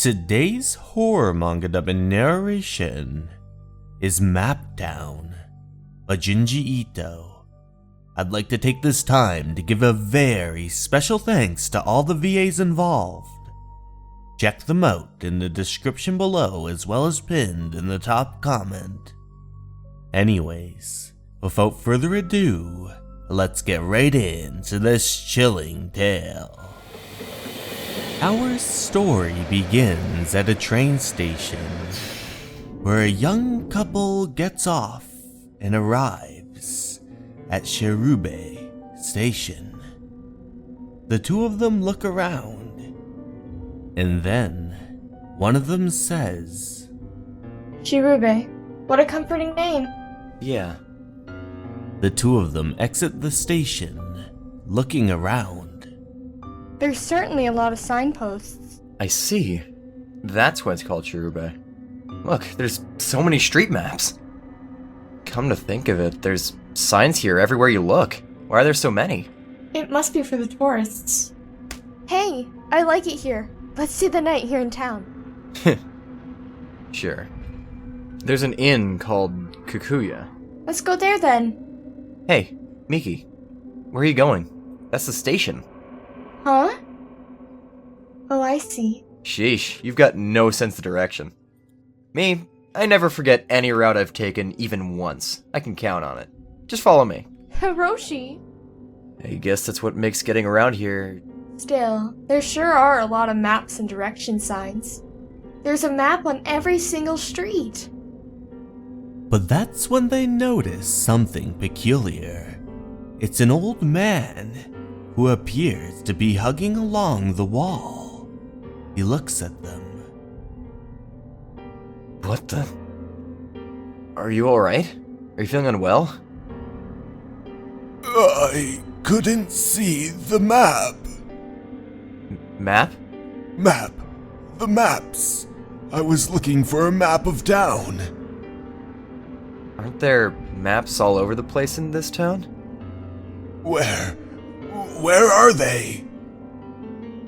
Today's horror manga dub in narration is Maptown by Junji Ito. I'd like to take this time to give a very special thanks to all the VAs involved. Check them out in the description below as well as pinned in the top comment. Anyways, without further ado, let's get right into this chilling tale. Our story begins at a train station where a young couple gets off and arrives at Shirube station. The two of them look around, and then one of them says, Shirube, what a comforting name. Yeah. The two of them exit the station, looking around. There's certainly a lot of signposts. I see. That's why it's called Shirube. Look, there's so many street maps. Come to think of it, there's signs here everywhere you look. Why are there so many? It must be for the tourists. Hey, I like it here. Let's see the night here in town. Sure. There's an inn called Kukuya. Let's go there then. Hey, Miki, where are you going? That's the station. Huh? Oh, I see. Sheesh, you've got no sense of direction. Me, I never forget any route I've taken even once. I can count on it. Just follow me. Hiroshi. I guess that's what makes getting around here. Still, there sure are a lot of maps and direction signs. There's a map on every single street. But that's when they notice something peculiar. It's an old man who appears to be hugging along the wall. He looks at them. What the? Are you alright? Are you feeling unwell? I couldn't see the map. Map? Map. The maps. I was looking for a map of town. Aren't there maps all over the place in this town? Where are they?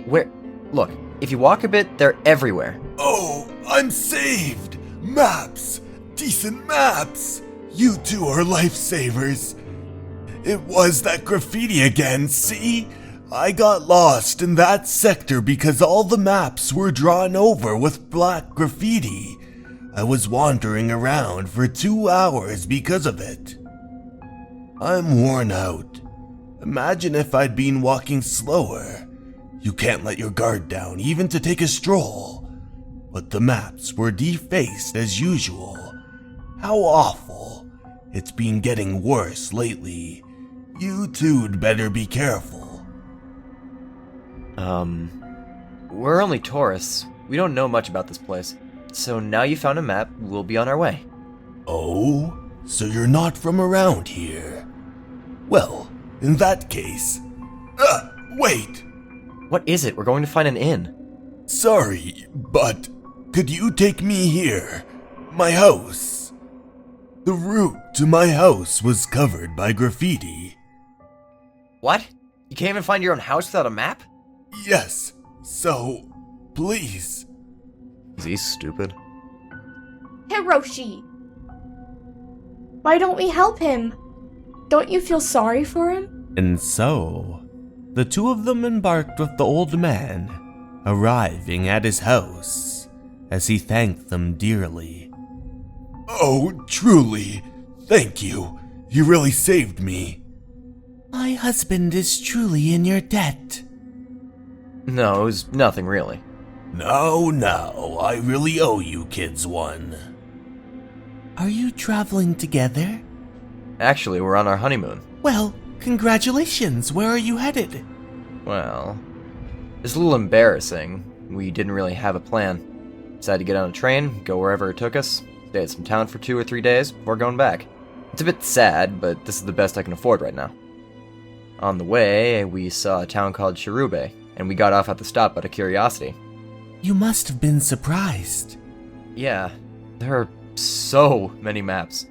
Where? Look, if you walk a bit, they're everywhere. Oh, I'm saved! Maps! Decent maps! You two are lifesavers. It was that graffiti again, see? I got lost in that sector because all the maps were drawn over with black graffiti. I was wandering around for 2 hours because of it. I'm worn out. Imagine if I'd been walking slower. You can't let your guard down even to take a stroll. But the maps were defaced as usual. How awful. It's been getting worse lately. You two'd better be careful. We're only tourists. We don't know much about this place. So now you found a map, we'll be on our way. Oh? So you're not from around here? Well, in that case... wait! What is it? We're going to find an inn. Sorry, but could you take me here? My house. The route to my house was covered by graffiti. What? You can't even find your own house without a map? Yes, so please. Is he stupid? Hiroshi! Why don't we help him? Don't you feel sorry for him? And so, the two of them embarked with the old man, arriving at his house as he thanked them dearly. Oh, truly, thank you. You really saved me. My husband is truly in your debt. No, it was nothing really. No, I really owe you kids one. Are you traveling together? Actually, we're on our honeymoon. Well, congratulations. Where are you headed? Well, it's a little embarrassing. We didn't really have a plan. Decided to get on a train, go wherever it took us, stay at some town for 2 or 3 days before going back. It's a bit sad, but this is the best I can afford right now. On the way, we saw a town called Shirube, and we got off at the stop out of curiosity. You must have been surprised. Yeah, there are so many maps.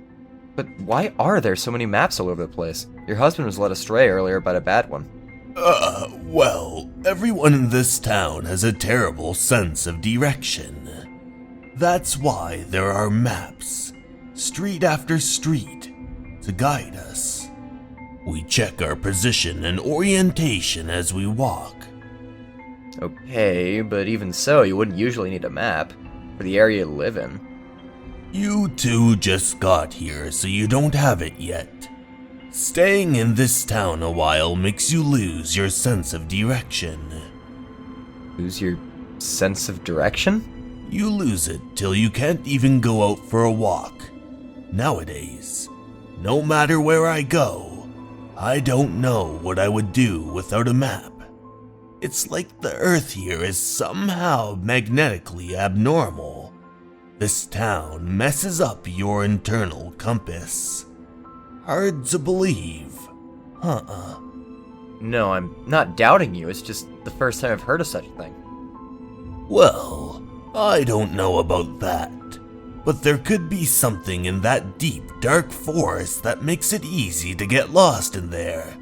But why are there so many maps all over the place? Your husband was led astray earlier about a bad one. Well, everyone in this town has a terrible sense of direction. That's why there are maps, street after street, to guide us. We check our position and orientation as we walk. Okay, but even so, you wouldn't usually need a map for the area you live in. You two just got here, so you don't have it yet. Staying in this town a while makes you lose your sense of direction. Lose your sense of direction? You lose it till you can't even go out for a walk. Nowadays, no matter where I go, I don't know what I would do without a map. It's like the Earth here is somehow magnetically abnormal. This town messes up your internal compass. Hard to believe. No, I'm not doubting you. It's just the first time I've heard of such a thing. Well, I don't know about that. But there could be something in that deep, dark forest that makes it easy to get lost in there.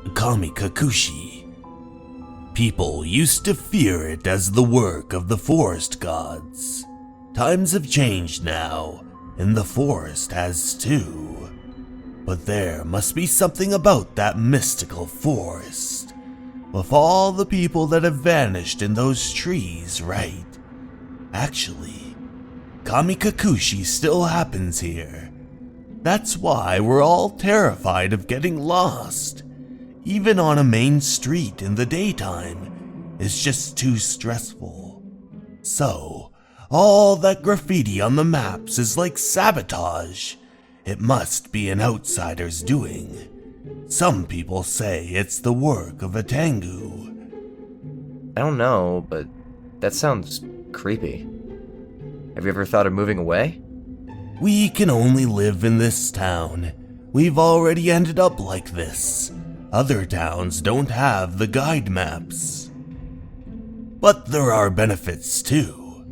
Kamikakushi. People used to fear it as the work of the forest gods. Times have changed now, and the forest has too. But there must be something about that mystical forest. With all the people that have vanished in those trees, right? Actually, Kamikakushi still happens here. That's why we're all terrified of getting lost. Even on a main street in the daytime, it's just too stressful. So, all that graffiti on the maps is like sabotage. It must be an outsider's doing. Some people say it's the work of a Tengu. I don't know, but that sounds creepy. Have you ever thought of moving away? We can only live in this town. We've already ended up like this. Other towns don't have the guide maps. But there are benefits too.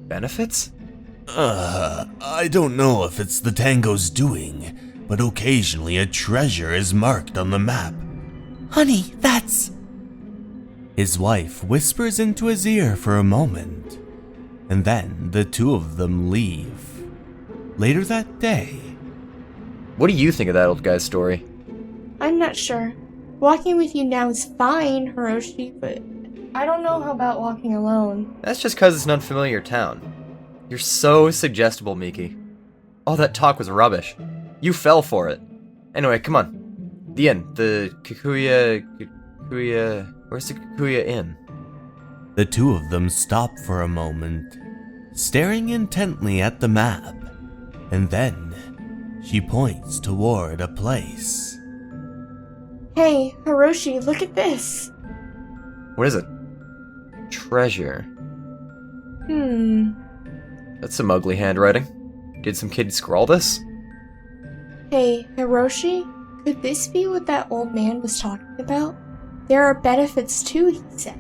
Benefits? I don't know if it's the Tango's doing, but occasionally a treasure is marked on the map. Honey, that's... His wife whispers into his ear for a moment, and then the two of them leave. Later that day... What do you think of that old guy's story? I'm not sure. Walking with you now is fine, Hiroshi, but I don't know about walking alone. That's just because it's an unfamiliar town. You're so suggestible, Miki. All that talk was rubbish. You fell for it. Anyway, come on. The inn. The Kikuya... Where's the Kikuya Inn? The two of them stop for a moment, staring intently at the map, and then she points toward a place. Hey, Hiroshi, look at this. What is it? Treasure. That's some ugly handwriting. Did some kid scrawl this? Hey, Hiroshi, could this be what that old man was talking about? There are benefits too, he said.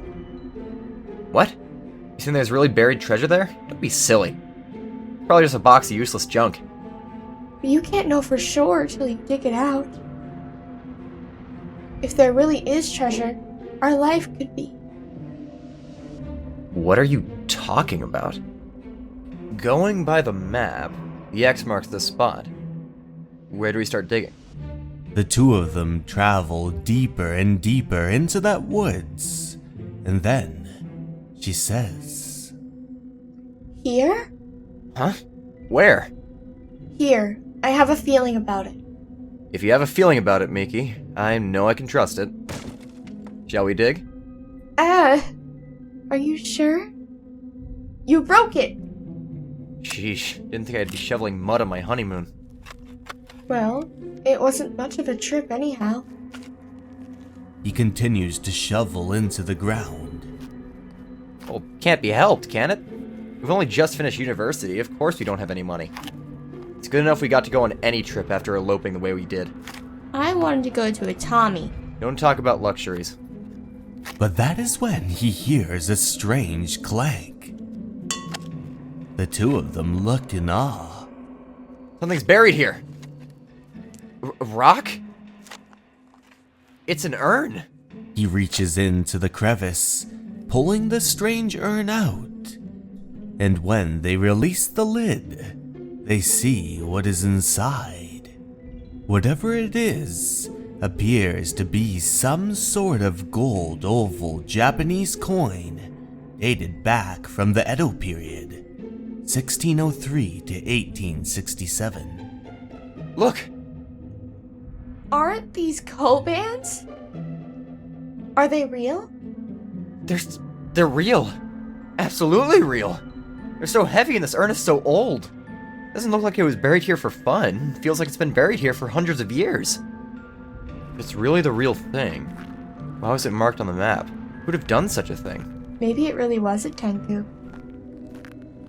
What? You think there's really buried treasure there? Don't be silly. Probably just a box of useless junk. But you can't know for sure till you dig it out. If there really is treasure, our life could be. What are you talking about? Going by the map, the X marks the spot. Where do we start digging? The two of them travel deeper and deeper into that woods, and then she says, Here? Huh? Where? Here. I have a feeling about it. If you have a feeling about it, Miki, I know I can trust it. Shall we dig? Are you sure? You broke it! Sheesh, didn't think I'd be shoveling mud on my honeymoon. Well, it wasn't much of a trip anyhow. He continues to shovel into the ground. Well, can't be helped, can it? We've only just finished university, of course we don't have any money. It's good enough we got to go on any trip after eloping the way we did. I wanted to go to a Tommy. Don't talk about luxuries. But that is when he hears a strange clank. The two of them looked in awe. Something's buried here. Rock? It's an urn. He reaches into the crevice, pulling the strange urn out. And when they release the lid, they see what is inside. Whatever it is appears to be some sort of gold oval Japanese coin dated back from the Edo period, 1603 to 1867. Look! Aren't these kobands? Are they real? They're real. Absolutely real. They're so heavy and this urn is so old. Doesn't look like it was buried here for fun. Feels like it's been buried here for hundreds of years. If it's really the real thing, why was it marked on the map? Who'd have done such a thing? Maybe it really was a Tenku.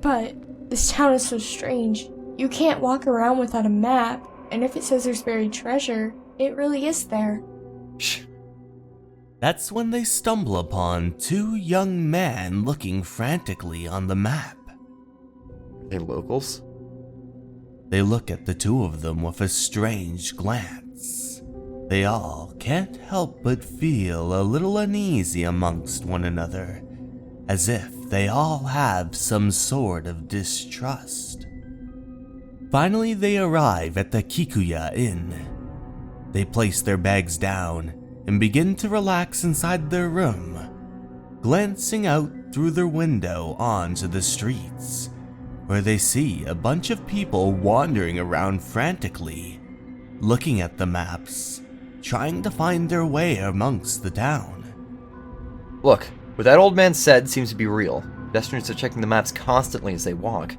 But this town is so strange. You can't walk around without a map, and if it says there's buried treasure, it really is there. Shh. That's when they stumble upon two young men looking frantically on the map. Are they locals? They look at the two of them with a strange glance. They all can't help but feel a little uneasy amongst one another, as if they all have some sort of distrust. Finally, they arrive at the Kikuya Inn. They place their bags down and begin to relax inside their room, glancing out through their window onto the streets, where they see a bunch of people wandering around frantically, looking at the maps, trying to find their way amongst the town. Look, what that old man said seems to be real. Pedestrians are checking the maps constantly as they walk.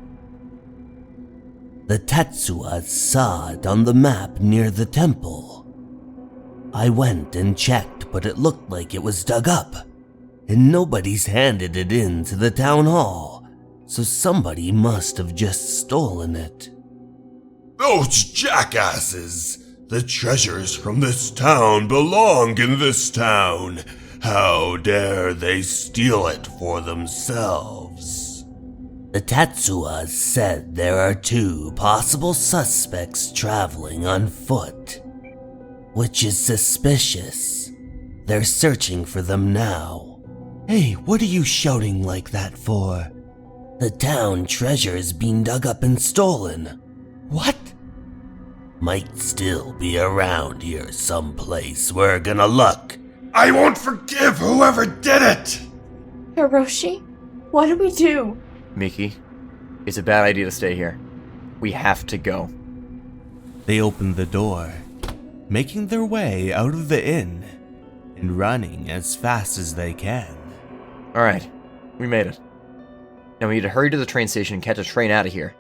The Tetsuas saw it on the map near the temple. I went and checked, but it looked like it was dug up, and nobody's handed it in to the town hall, so somebody must have just stolen it. Those jackasses! The treasures from this town belong in this town. How dare they steal it for themselves? The Tetsuas said there are two possible suspects traveling on foot, which is suspicious. They're searching for them now. Hey, what are you shouting like that for? The town treasure is being dug up and stolen. What? Might still be around here someplace. We're gonna look. I won't forgive whoever did it! Hiroshi, what do we do? Miki, it's a bad idea to stay here. We have to go. They open the door, making their way out of the inn and running as fast as they can. Alright, we made it. Now we need to hurry to the train station and catch a train out of here.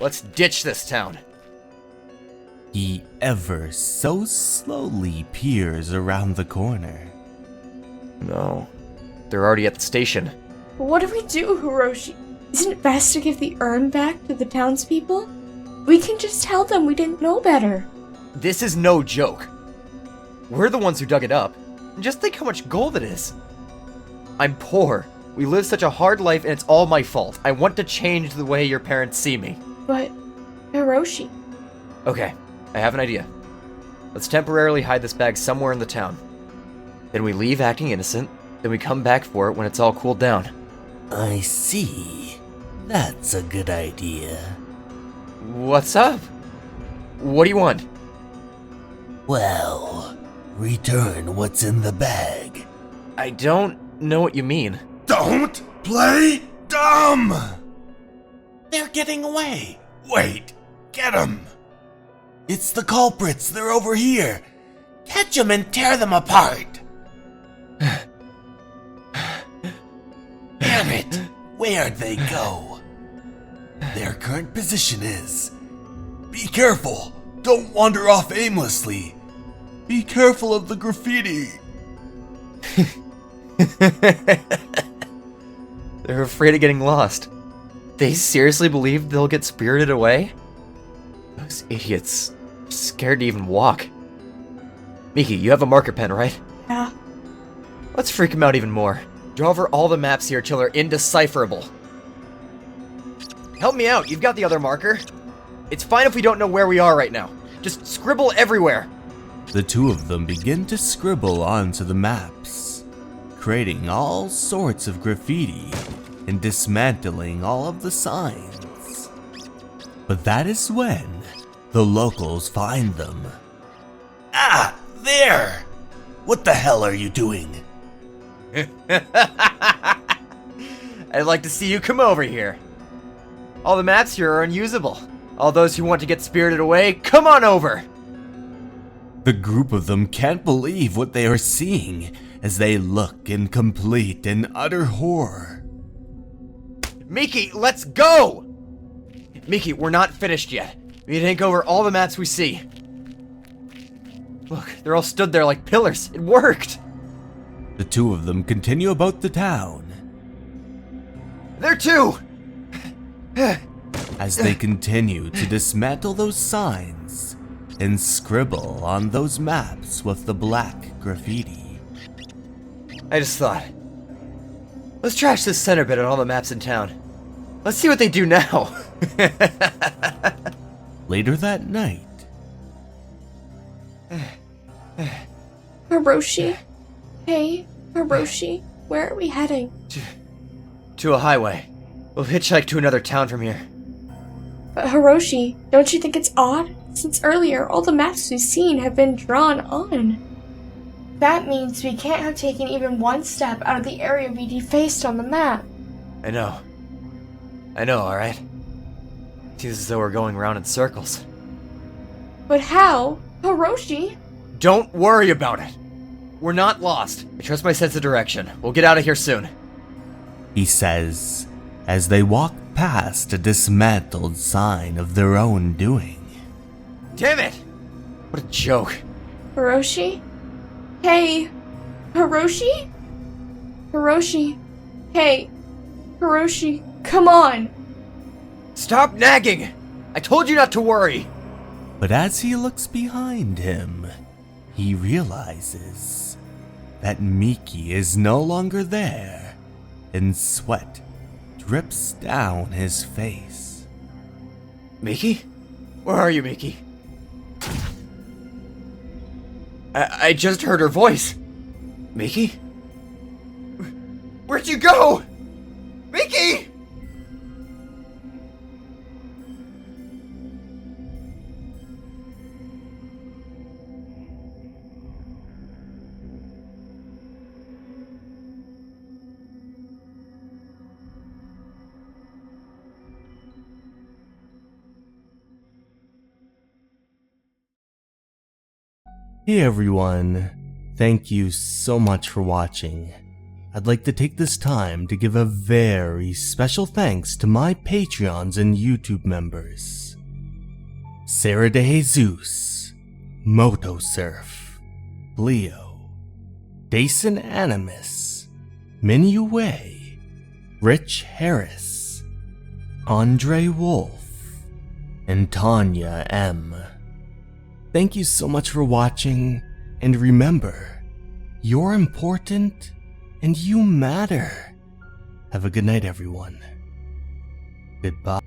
Let's ditch this town. He ever so slowly peers around the corner. No, they're already at the station. But what do we do, Hiroshi? Isn't it best to give the urn back to the townspeople? We can just tell them we didn't know better. This is no joke. We're the ones who dug it up. Just think how much gold it is. I'm poor. We live such a hard life and it's all my fault. I want to change the way your parents see me. But, Hiroshi, Okay, I have an idea. Let's temporarily hide this bag somewhere in the town. Then we leave acting innocent, then we come back for it when it's all cooled down. I see. That's a good idea. What's up? What do you want? Well, return what's in the bag. I don't know what you mean. Don't play dumb! They're getting away. Wait, get 'em! It's the culprits. They're over here. Catch them and tear them apart. Damn it. Where'd they go? Their current position is... Be careful! Don't wander off aimlessly! Be careful of the graffiti! They're afraid of getting lost. They seriously believe they'll get spirited away? Those idiots. Scared to even walk. Miki, you have a marker pen, right? yeah. Let's freak them out even more. Draw over all the maps here till they're indecipherable. Help me out, you've got the other marker. It's fine if we don't know where we are right now. Just scribble everywhere. The two of them begin to scribble onto the maps, creating all sorts of graffiti and dismantling all of the signs. But that is when the locals find them. Ah, there! What the hell are you doing? I'd like to see you come over here. All the maps here are unusable. All those who want to get spirited away, come on over! The group of them can't believe what they are seeing as they look in complete and utter horror. Miki, let's go! Miki, we're not finished yet. We need to take over all the maps we see. Look, they're all stood there like pillars. It worked! The two of them continue about the town There too! as they continue to dismantle those signs and scribble on those maps with the black graffiti. I just thought, let's trash this center bit on all the maps in town. Let's see what they do now. Later that night, Hiroshi? Hey, Hiroshi, where are we heading? To a highway. We'll hitchhike to another town from here. But Hiroshi, don't you think it's odd? Since earlier, all the maps we've seen have been drawn on. That means we can't have taken even one step out of the area we defaced on the map. I know, alright? Seems as though we're going around in circles. But how? Hiroshi? Don't worry about it. We're not lost. I trust my sense of direction. We'll get out of here soon. he says as they walk past a dismantled sign of their own doing. Damn it! What a joke. Hiroshi? Hey! Hiroshi? Hiroshi? Hey! Hiroshi, come on! Stop nagging! I told you not to worry! But as he looks behind him, he realizes that Miki is no longer there, and sweat drips down his face. Miki? Where are you, Miki? I just heard her voice. Miki? Where'd you go? Miki! Hey everyone, thank you so much for watching. I'd like to take this time to give a very special thanks to my Patreons and YouTube members. Sarah De Jesus, Motosurf, Leo, Dason Animus, Minyu Wei, Rich Harris, Andre Wolf, and Tanya M. Thank you so much for watching, and remember, you're important and you matter. Have a good night, everyone. Goodbye.